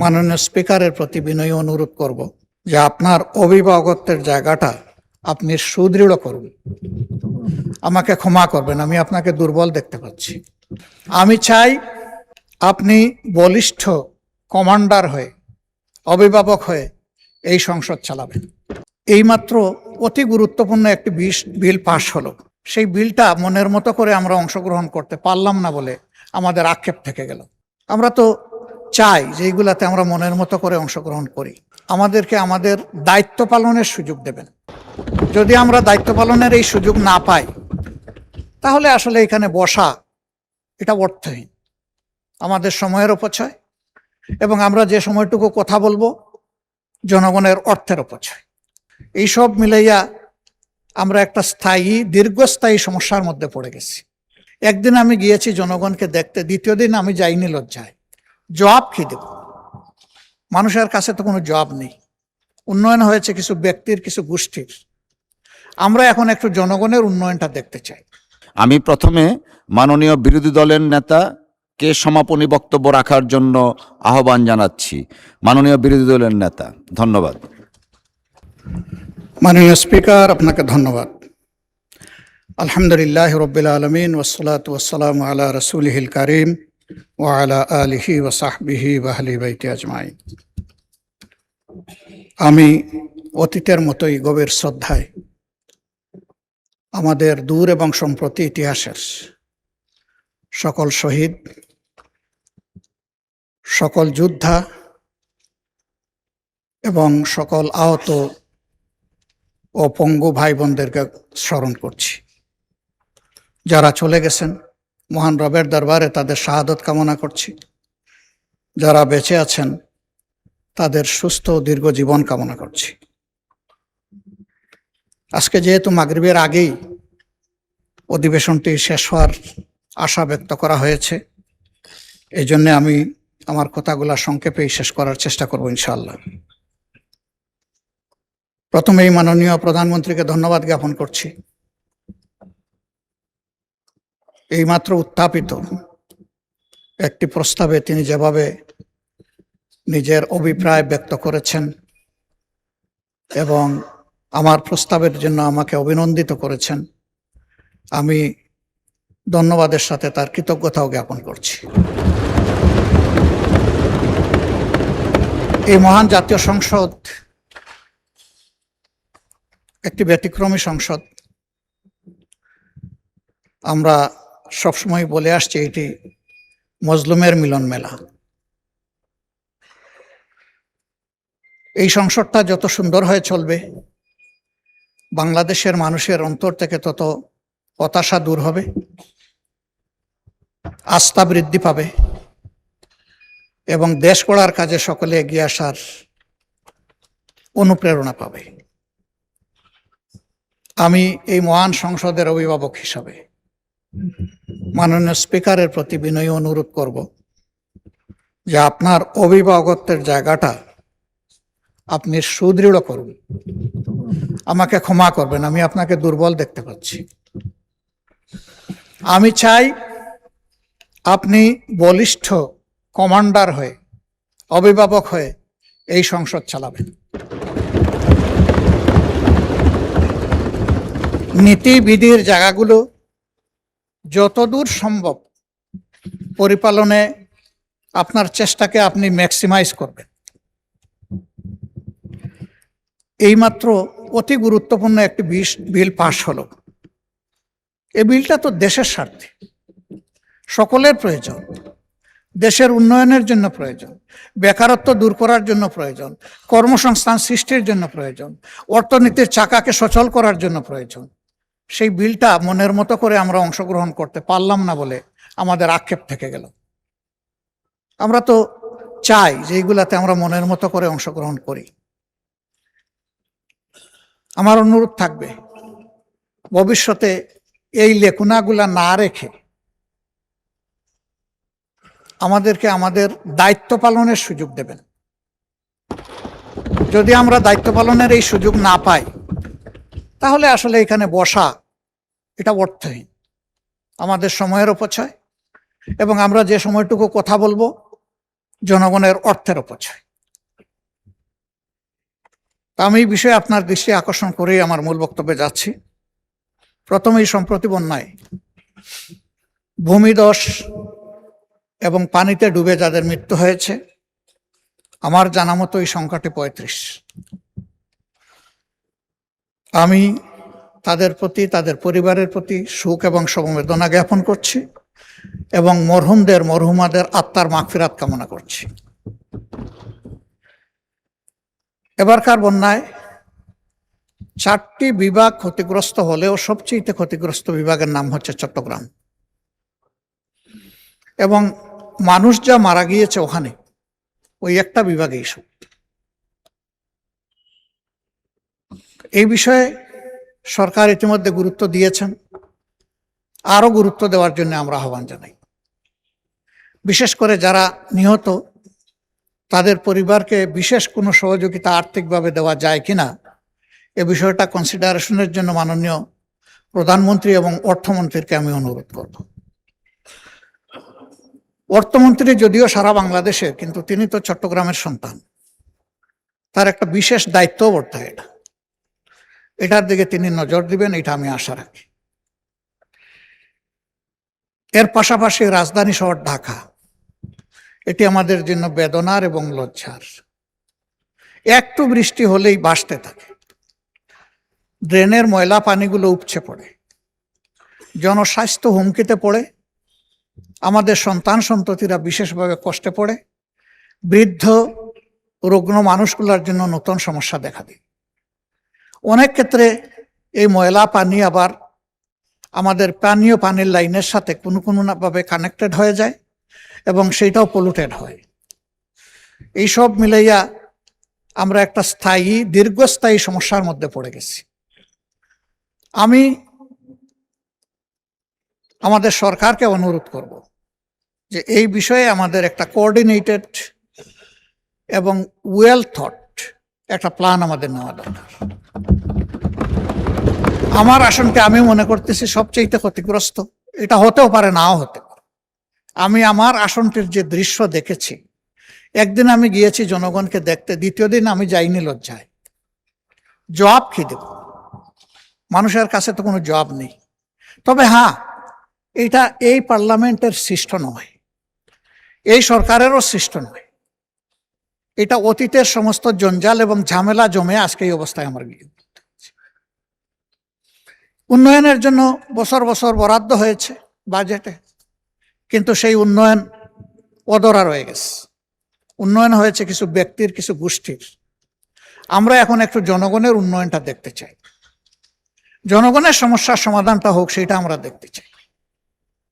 মাননীয় স্পিকারের প্রতি বিনয়ী অনুরোধ করব যে আপনার অভিভাবকত্বের জায়গাটা আপনি সুদৃঢ় করুন। আমাকে ক্ষমা করবেন, আমি আপনাকে দুর্বল দেখতে পাচ্ছি। আমি চাই আপনি বলিষ্ঠ কমান্ডার হয়ে, অভিভাবক হয়ে এই সংসদ চালাবেন। এইমাত্র অতি গুরুত্বপূর্ণ একটি বিল পাশ হলো। সেই বিলটা মনের মতো করে আমরা অংশগ্রহণ করতে পারলাম না বলে আমাদের আক্ষেপ থেকে গেল। আমরা তো চাই যে এইগুলাতে আমরা মনের মতো করে অংশগ্রহণ করি। আমাদেরকে আমাদের দায়িত্ব পালনের সুযোগ দেবেন। যদি আমরা দায়িত্ব পালনের এই সুযোগ না পাই, তাহলে আসলে এখানে বসা এটা অর্থহীন, আমাদের সময়ের অপচয়, এবং আমরা যে সময়টুকু কথা বলবো জনগণের অর্থের অপচয়। এইসব মিলাইয়া আমরা একটা দীর্ঘস্থায়ী সমস্যার মধ্যে পড়ে গেছি। একদিন আমি গিয়েছি জনগণকে দেখতে, দ্বিতীয় দিন আমি যাইনি লজ্জায়। জবাব কি দেব? মানুষের কাছে তো কোনো জবাব নেই। উন্নয়ন হয়েছে কিছু ব্যক্তির, কিছু গোষ্ঠীর। আমরা এখন একটু জনগণের উন্নয়নটা দেখতে চাই। আমি প্রথমে মাননীয় বিরোধী দলের নেতা কে সমাপনী বক্তব্য রাখার জন্য আহ্বান জানাচ্ছি। মাননীয় বিরোধী দলের নেতা, ধন্যবাদ। মাননীয় স্পিকার, আপনাকে ধন্যবাদ। আলহামদুলিল্লাহ রাব্বিল আলামিন ওয়াসসালাতু ওয়াসসালামু আলা রাসূলিহিল কারীম ওয়া আলা আলিহি ওয়া সাহবিহি ওয়া আহলি বাইতি আজমাইন। আমি অতীতের মতোই গভীর শ্রদ্ধায় আমাদের দূর এবং সম্প্রতি ইতিহাসের সকল শহীদ, সকল যোদ্ধা এবং সকল আহত ও পঙ্গু ভাই বোনদেরকে স্মরণ করছি। যারা চলে গেছেন, মহান রবের দরবারে তাদের শাহাদত কামনা করছি। যারা বেঁচে আছেন তাদের সুস্থ দীর্ঘ জীবন কামনা করছি। আজকে যেহেতু মাগরিবের আগেই অধিবেশনটি শেষ হওয়ার আশা ব্যক্ত করা হয়েছে, এই জন্যে আমি আমার কথাগুলা সংক্ষেপেই শেষ করার চেষ্টা করব ইনশাআল্লাহ। প্রথমেই মাননীয় প্রধানমন্ত্রীকে ধন্যবাদ জ্ঞাপন করছি। এইমাত্র উত্থাপিত একটি প্রস্তাবে তিনি যেভাবে নিজের অভিপ্রায় ব্যক্ত করেছেন এবং আমার প্রস্তাবের জন্য আমাকে অভিনন্দিত করেছেন, আমি ধন্যবাদের সাথে তার কৃতজ্ঞতাও জ্ঞাপন করছি। এই মহান জাতীয় সংসদ একটি ব্যতিক্রমী সংসদ। আমরা সবসময় বলে আসছি এটি মজলুমের মিলন মেলা। এই সংসদটা যত সুন্দর হয়ে চলবে, বাংলাদেশের মানুষের অন্তর থেকে তত হতাশা দূর হবে, আস্থা বৃদ্ধি পাবে এবং দেশ গড়ার কাজে সকলে এগিয়ে আসার অনুপ্রেরণা পাবে। আমি এই মহান সংসদের অভিভাবক হিসাবে মাননীয় স্পিকারের প্রতি বিনয়ী অনুরোধ করব যে আপনার অভিভাবকত্বের জায়গাটা আপনি সুদৃঢ় করুন। আমাকে ক্ষমা করবেন, আমি আপনাকে দুর্বল দেখতে পাচ্ছি। আমি চাই আপনি বলিষ্ঠ কমান্ডার হয়ে, অভিভাবক হয়ে এই সংসদ চালাবেন। নীতিবিধির জায়গাগুলো যতদূর সম্ভব পরিপালনে আপনার চেষ্টাকে আপনি ম্যাক্সিমাইজ করবেন। এইমাত্র অতি গুরুত্বপূর্ণ একটি বিল পাশ হলো। এই বিলটা তো দেশের স্বার্থে, সকলের প্রয়োজন, দেশের উন্নয়নের জন্য প্রয়োজন, বেকারত্ব দূর করার জন্য প্রয়োজন, কর্মসংস্থান সৃষ্টির জন্য প্রয়োজন, অর্থনীতির চাকাকে সচল করার জন্য প্রয়োজন। সেই বিলটা মনের মতো করে আমরা অংশগ্রহণ করতে পারলাম না বলে আমাদের আক্ষেপ থেকে গেল। আমরা তো চাই যে এইগুলাতে আমরা মনের মতো করে অংশগ্রহণ করি। আমার অনুরোধ থাকবে, ভবিষ্যতে এই লেখুনাগুলা না রেখে আমাদেরকে আমাদের দায়িত্ব পালনের সুযোগ দেবেন। যদি আমরা দায়িত্ব পালনের এই সুযোগ না পাই, তাহলে আসলে এখানে বসা এটা অর্থহীন, আমাদের সময়ের অপচয়, এবং আমরা যে সময়টুকু কথা বলবো জনগণের অর্থের অপচয়। আমি এই বিষয়ে আপনার দৃষ্টি আকর্ষণ করেই আমার মূল বক্তব্যে যাচ্ছি। প্রথমেই সম্প্রতি বন্যায় ভূমিধস এবং পানিতে ডুবে যাদের মৃত্যু হয়েছে, আমার জানা মতো এই সংখ্যাটি ৩৫। আমি তাদের প্রতি, তাদের পরিবারের প্রতি শোক এবং সমবেদনা জ্ঞাপন করছি এবং মরহুমাদের আত্মার মাগফিরাত কামনা করছি। এবারকার বন্যায় 4টি বিভাগ ক্ষতিগ্রস্ত হলেও সবচেয়ে ক্ষতিগ্রস্ত বিভাগের নাম হচ্ছে চট্টগ্রাম, এবং মানুষ যা মারা গিয়েছে ওখানে ওই একটা বিভাগেই সব। এই বিষয়ে সরকার ইতিমধ্যে গুরুত্ব দিয়েছেন, আরো গুরুত্ব দেওয়ার জন্য আমরা আহ্বান জানাই। বিশেষ করে যারা নিহত তাদের পরিবারকে বিশেষ কোনো সহযোগিতা আর্থিকভাবে দেওয়া যায় কিনা এ বিষয়টা কনসিডারেশনের জন্য মাননীয় প্রধানমন্ত্রী এবং অর্থমন্ত্রীকে আমি অনুরোধ করব। অর্থমন্ত্রী যদিও সারা বাংলাদেশের, কিন্তু তিনি তো চট্টগ্রামের সন্তান, তার একটা বিশেষ দায়িত্ব বর্তায় এটার দিকে তিনি নজর দিবেন, এটা আমি আশা রাখি। এর পাশাপাশি রাজধানী শহর ঢাকা, এটি আমাদের জন্য বেদনার এবং লজ্জার। একটু বৃষ্টি হলেই ভাসতে থাকে, ড্রেনের ময়লা পানিগুলো উপচে পড়ে, জনস্বাস্থ্য হুমকিতে পড়ে, আমাদের সন্তান সন্ততিরা বিশেষভাবে কষ্টে পড়ে, বৃদ্ধ রুগ্ন মানুষগুলোর জন্য নতুন সমস্যা দেখা দেয়। অনেক ক্ষেত্রে এই ময়লা পানি আবার আমাদের পানীয় পানির লাইনের সাথে কোনো ভাবে কানেক্টেড হয়ে যায় এবং সেইটাও পলুটেড হয়। এইসব মিলাইয়া আমরা একটা দীর্ঘস্থায়ী সমস্যার মধ্যে পড়ে গেছি। আমি আমাদের সরকারকে অনুরোধ করব যে এই বিষয়ে আমাদের একটা কোঅর্ডিনেটেড এবং ওয়েল থট একটা প্ল্যান আমাদের নেওয়া দরকার। আমার আসনকে আমি মনে করতেছি সবচেয়ে ক্ষতিগ্রস্ত, এটা হতেও পারে, নাও হতে পারে। আমি আমার আসনটির যে দৃশ্য দেখেছি, একদিন আমি গিয়েছি জনগণকে দেখতে, দ্বিতীয় দিন আমি যাইনি লজ্জায়। জবাব কি দেব? মানুষের কাছে তো কোনো জবাব নেই। তবে হ্যাঁ, এটা এই পার্লামেন্টের সৃষ্ট নয়, এই সরকারেরও সৃষ্ট নয়, এটা অতীতের সমস্ত জঞ্জাল এবং ঝামেলা জমে আজকে এই অবস্থায় আমার গিয়ে। উন্নয়নের জন্য বছর বছর বরাদ্দ হয়েছে বাজেটে, কিন্তু সেই উন্নয়ন অধরা রয়ে গেছে। উন্নয়ন হয়েছে কিছু ব্যক্তির, কিছু গোষ্ঠীর। আমরা এখন একটু জনগণের উন্নয়নটা দেখতে চাই, জনগণের সমস্যার সমাধানটা হোক, সেটা আমরা দেখতে চাই।